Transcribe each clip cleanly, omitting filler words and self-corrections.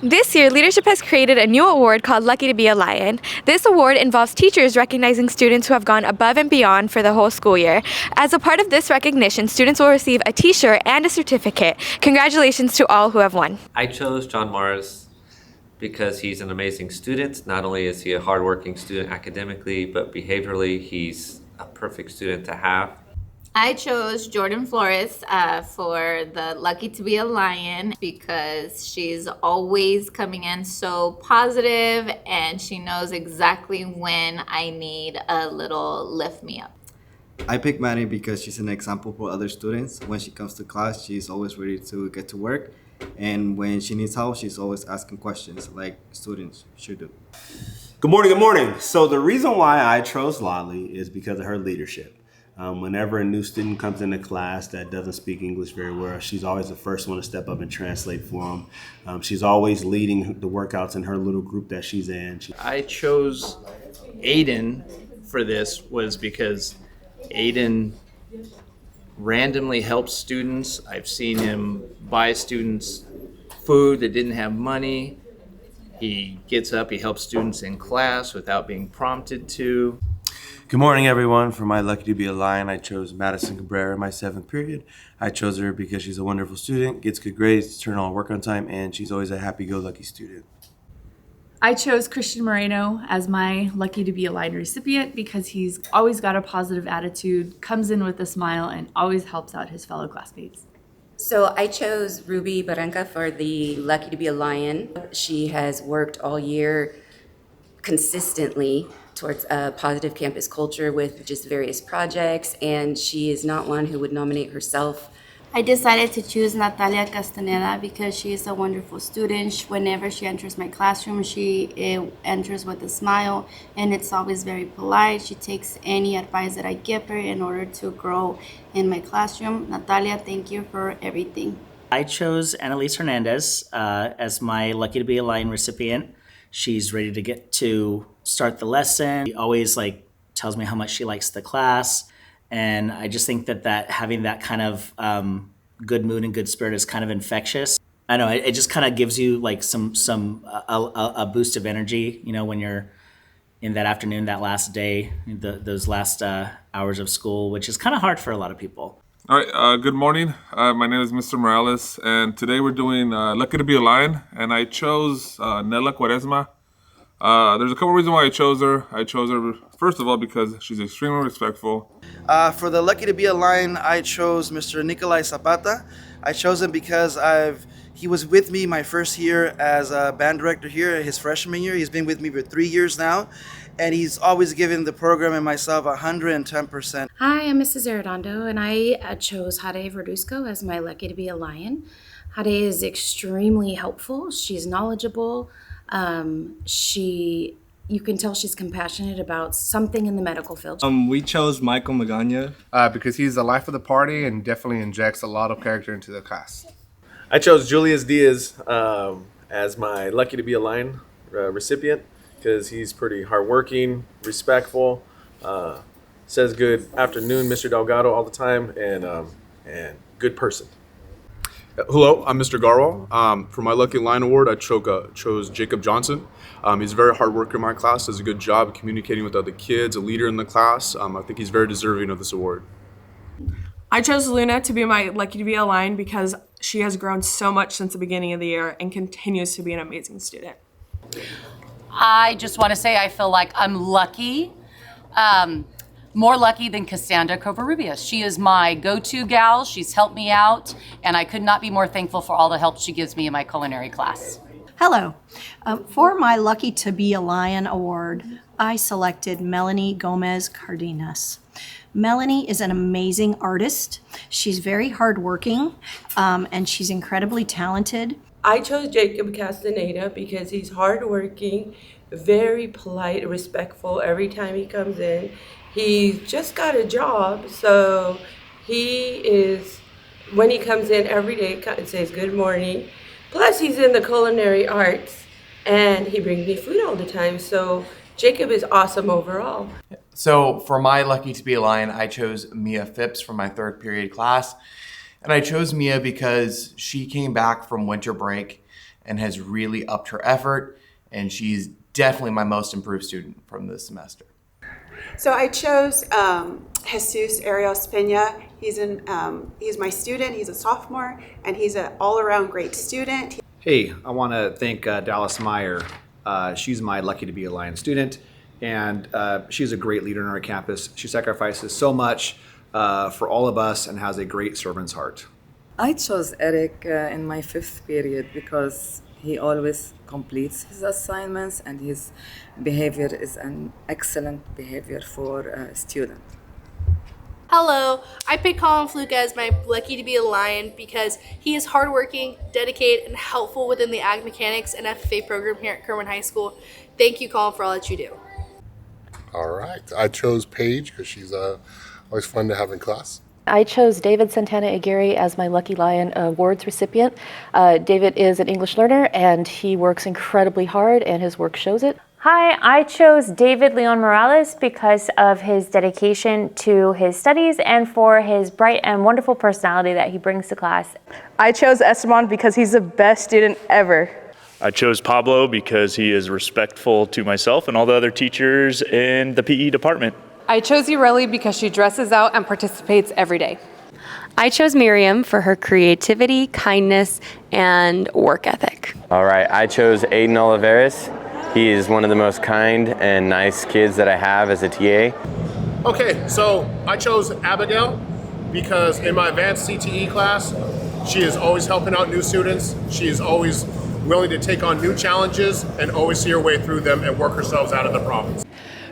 This year, leadership has created a new award called Lucky to be a Lion. This award involves teachers recognizing students who have gone above and beyond for the whole school year. As a part of this recognition, students will receive a t-shirt and a certificate. Congratulations to all who have won. I chose John Mars because he's an amazing student. Not only is he a hardworking student academically, but behaviorally, he's a perfect student to have. I chose Jordan Flores for the Lucky to be a Lion because she's always coming in so positive and she knows exactly when I need a little lift me up. I picked Maddie because she's an example for other students. When she comes to class, she's always ready to get to work. And when she needs help, she's always asking questions like students should do. Good morning, good morning. So the reason why I chose Lolly is because of her leadership. Whenever a new student comes into class that doesn't speak English very well, she's always the first one to step up and translate for them. She's always leading the workouts in her little group that she's in. I chose Aiden for this was because Aiden randomly helps students. I've seen him buy students food that didn't have money. He gets up, he helps students in class without being prompted to. Good morning, everyone. For my Lucky to be a Lion, I chose Madison Cabrera in my 7th period. I chose her because she's a wonderful student, gets good grades, turns on work on time, and she's always a happy-go-lucky student. I chose Christian Moreno as my Lucky to be a Lion recipient because he's always got a positive attitude, comes in with a smile, and always helps out his fellow classmates. So I chose Ruby Barranca for the Lucky to be a Lion. She has worked all year consistently towards a positive campus culture with just various projects, and she is not one who would nominate herself. I decided to choose Natalia Castaneda because she is a wonderful student. Whenever she enters my classroom, she enters with a smile, and it's always very polite. She takes any advice that I give her in order to grow in my classroom. Natalia, thank you for everything. I chose Annalise Hernandez as my Lucky to be a Lion recipient. She's ready to get to start the lesson. She always tells me how much she likes the class. And I just think that having that kind of good mood and good spirit is kind of infectious. I know it just kind of gives you a boost of energy, when you're in that afternoon, that last day, those last hours of school, which is kind of hard for a lot of people. All right, good morning. My name is Mr. Morales, and today we're doing Lucky to be a Lion, and I chose Nela Quaresma. There's a couple reasons why I chose her. I chose her, first of all, because she's extremely respectful. For the Lucky to be a Lion, I chose Mr. Nikolai Zapata. I chose him because he was with me my first year as a band director here, his freshman year. He's been with me for 3 years now, and he's always given the program and myself 110%. Hi, I'm Mrs. Arredondo, and I chose Jade Verduzco as my Lucky to be a Lion. Jade is extremely helpful. She's knowledgeable. You can tell she's compassionate about something in the medical field. We chose Michael Magana because he's the life of the party and definitely injects a lot of character into the class. I chose Julius Diaz as my Lucky to be a Lion recipient because he's pretty hardworking, respectful, says good afternoon, Mr. Delgado all the time, and good person. Hello, I'm Mr. Garwal. For my Lucky Lion Award, I chose Jacob Johnson. He's a very hard worker in my class, does a good job communicating with other kids, a leader in the class. I think he's very deserving of this award. I chose Luna to be my Lucky to be a Lion because she has grown so much since the beginning of the year and continues to be an amazing student. I just want to say I feel like I'm lucky. More lucky than Cassandra Covarrubias. She is my go-to gal. She's helped me out, and I could not be more thankful for all the help she gives me in my culinary class. Hello. For my Lucky to be a Lion award, I selected Melanie Gomez Cardenas. Melanie is an amazing artist. She's very hardworking, and she's incredibly talented. I chose Jacob Castaneda because he's hardworking, very polite, respectful every time he comes in. He just got a job, so when he comes in every day, says good morning. Plus, he's in the culinary arts, and he brings me food all the time, so Jacob is awesome overall. So for my Lucky to be a Lion, I chose Mia Phipps from my 3rd period class, and I chose Mia because she came back from winter break and has really upped her effort, and she's definitely my most improved student from this semester. So I chose Jesus Arias Pena. He's my student. He's a sophomore, and he's an all-around great student. Hey, I want to thank Dallas Meyer. She's my Lucky to Be a Lion student, and she's a great leader on our campus. She sacrifices so much for all of us and has a great servant's heart. I chose Eric in my 5th period because he always completes his assignments and his behavior is an excellent behavior for a student. Hello, I picked Colin Fluke as my Lucky to Be a Lion because he is hardworking, dedicated, and helpful within the Ag Mechanics and FFA program here at Kerman High School. Thank you, Colin, for all that you do. All right, I chose Paige because she's always fun to have in class. I chose David Santana Aguirre as my Lucky Lion Awards recipient. David is an English learner and he works incredibly hard and his work shows it. Hi, I chose David Leon Morales because of his dedication to his studies and for his bright and wonderful personality that he brings to class. I chose Esteban because he's the best student ever. I chose Pablo because he is respectful to myself and all the other teachers in the PE department. I chose Ureli because she dresses out and participates every day. I chose Miriam for her creativity, kindness, and work ethic. All right, I chose Aiden Oliveris. He is one of the most kind and nice kids that I have as a TA. Okay, so I chose Abigail because in my advanced CTE class, she is always helping out new students. She is always willing to take on new challenges and always see her way through them and work herself out of the problems.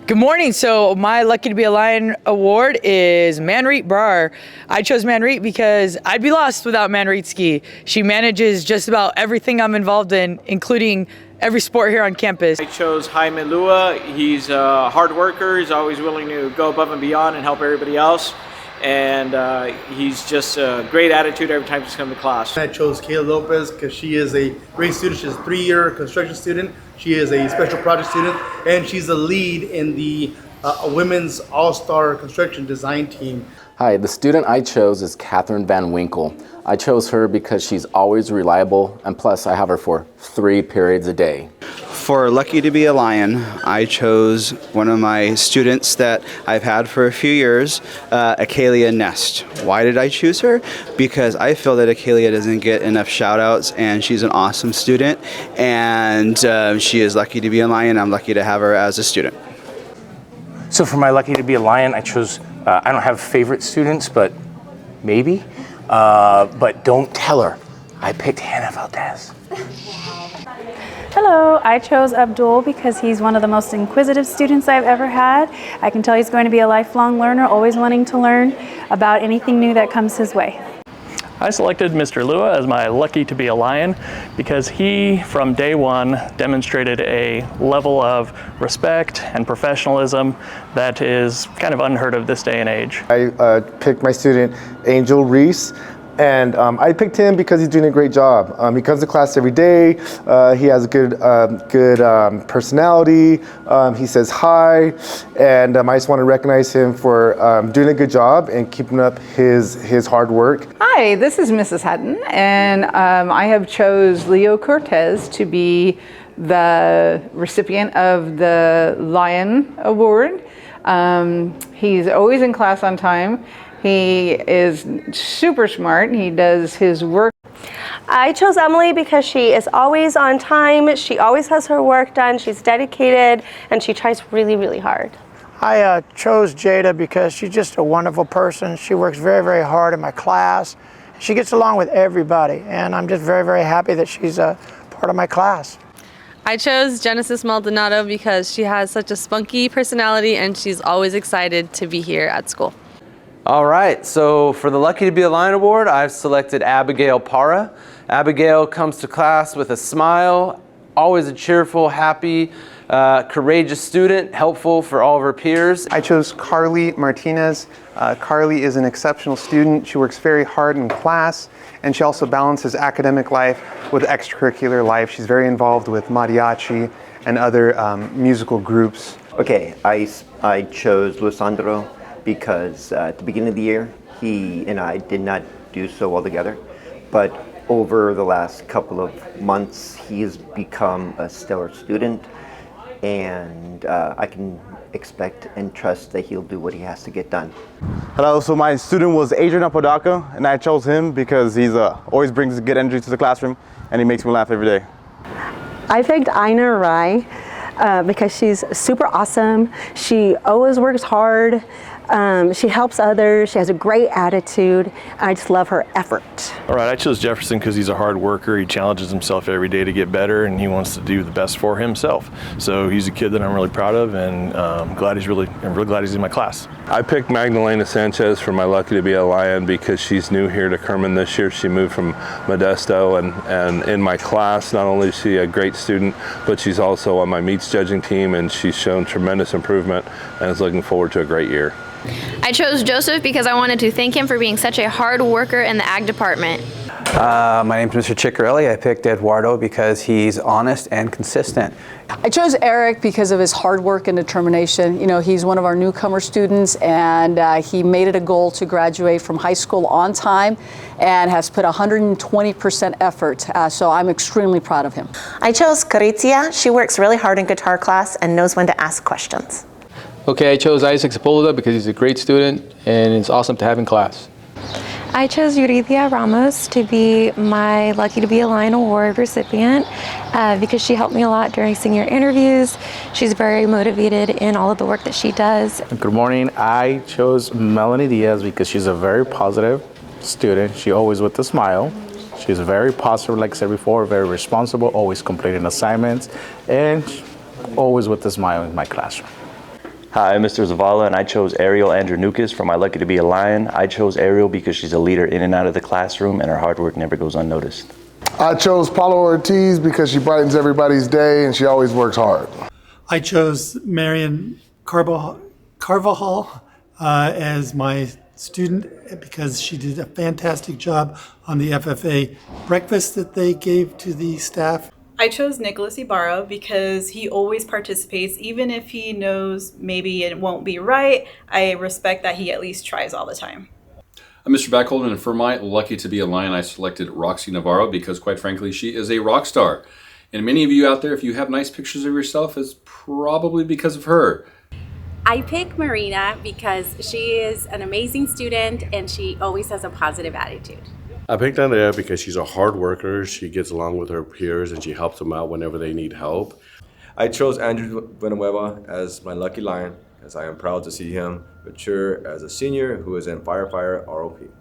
Good morning. So my Lucky to Be a Lion award is Manreet Brar. I chose Manreet because I'd be lost without Manreet Ski. She manages just about everything I'm involved in, including every sport here on campus. I chose Jaime Lua. He's a hard worker. He's always willing to go above and beyond and help everybody else. And he's just a great attitude every time he's come to class. I chose Kayla Lopez because she is a great student. She's a 3-year construction student. She is a special project student, and she's a lead in the women's all-star construction design team. Hi, the student I chose is Catherine Van Winkle. I chose her because she's always reliable, and plus I have her for 3 periods a day. For Lucky to Be a Lion, I chose one of my students that I've had for a few years, Acalia Nest. Why did I choose her? Because I feel that Acalia doesn't get enough shout outs, and she's an awesome student, and she is lucky to be a Lion. I'm lucky to have her as a student. So for my Lucky to Be a Lion, I chose, I don't have favorite students, but maybe, but don't tell her. I picked Hannah Valdez. Hello, I chose Abdul because he's one of the most inquisitive students I've ever had. I can tell he's going to be a lifelong learner, always wanting to learn about anything new that comes his way. I selected Mr. Lua as my Lucky to Be a Lion because he, from day one, demonstrated a level of respect and professionalism that is kind of unheard of this day and age. I picked my student, Angel Reese. And I picked him because he's doing a great job. He comes to class every day. He has a good personality. He says hi, and I just want to recognize him for doing a good job and keeping up his hard work. Hi, this is Mrs. Hutton, and I have chose Leo Cortez to be the recipient of the Lion Award. He's always in class on time. He is super smart. He does his work. I chose Emily because she is always on time. She always has her work done. She's dedicated and she tries really, really hard. I chose Jada because she's just a wonderful person. She works very, very hard in my class. She gets along with everybody, and I'm just very, very happy that she's a part of my class. I chose Genesis Maldonado because she has such a spunky personality and she's always excited to be here at school. All right, so for the Lucky to Be a Lion Award, I've selected Abigail Parra. Abigail comes to class with a smile, always a cheerful, happy, courageous student, helpful for all of her peers. I chose Carly Martinez. Carly is an exceptional student. She works very hard in class, and she also balances academic life with extracurricular life. She's very involved with mariachi and other musical groups. Okay, I chose Luisandro because at the beginning of the year, he and I did not do so well together. But over the last couple of months, he's become a stellar student, and I can expect and trust that he'll do what he has to get done. Hello, so my student was Adrian Apodaca, and I chose him because he's always brings good energy to the classroom, and he makes me laugh every day. I picked Ina Rai because she's super awesome. She always works hard. She helps others. She has a great attitude. I just love her effort. All right, I chose Jefferson because he's a hard worker. He challenges himself every day to get better, and he wants to do the best for himself. So he's a kid that I'm really proud of, and I'm really glad he's in my class. I picked Magdalena Sanchez for my Lucky to Be a Lion because she's new here to Kerman this year. She moved from Modesto, and in my class, not only is she a great student, but she's also on my meets judging team, and she's shown tremendous improvement and is looking forward to a great year. I chose Joseph because I wanted to thank him for being such a hard worker in the ag department. My name's Mr. Ciccarelli. I picked Eduardo because he's honest and consistent. I chose Eric because of his hard work and determination. You know, he's one of our newcomer students, and he made it a goal to graduate from high school on time and has put 120% effort. So I'm extremely proud of him. I chose Caritia. She works really hard in guitar class and knows when to ask questions. Okay, I chose Isaac Sepulveda because he's a great student and it's awesome to have in class. I chose Yuridia Ramos to be my Lucky to Be a Lion Award recipient because she helped me a lot during senior interviews. She's very motivated in all of the work that she does. Good morning. I chose Melanie Diaz because she's a very positive student. She always with a smile. She's very positive, like I said before, very responsible, always completing assignments, and always with a smile in my classroom. Hi, I'm Mr. Zavala, and I chose Ariel Andronukis for my Lucky to Be a Lion. I chose Ariel because she's a leader in and out of the classroom, and her hard work never goes unnoticed. I chose Paula Ortiz because she brightens everybody's day and she always works hard. I chose Marion Carvajal as my student because she did a fantastic job on the FFA breakfast that they gave to the staff. I chose Nicholas Ibarra because he always participates, even if he knows maybe it won't be right. I respect that he at least tries all the time. I'm Mr. Backholden, and for my Lucky to Be a Lion, I selected Roxy Navarro because, quite frankly, she is a rock star. And many of you out there, if you have nice pictures of yourself, it's probably because of her. I pick Marina because she is an amazing student and she always has a positive attitude. I picked Andrea because she's a hard worker, she gets along with her peers, and she helps them out whenever they need help. I chose Andrew Villanueva as my lucky lion, as I am proud to see him mature as a senior who is in firefighter ROP.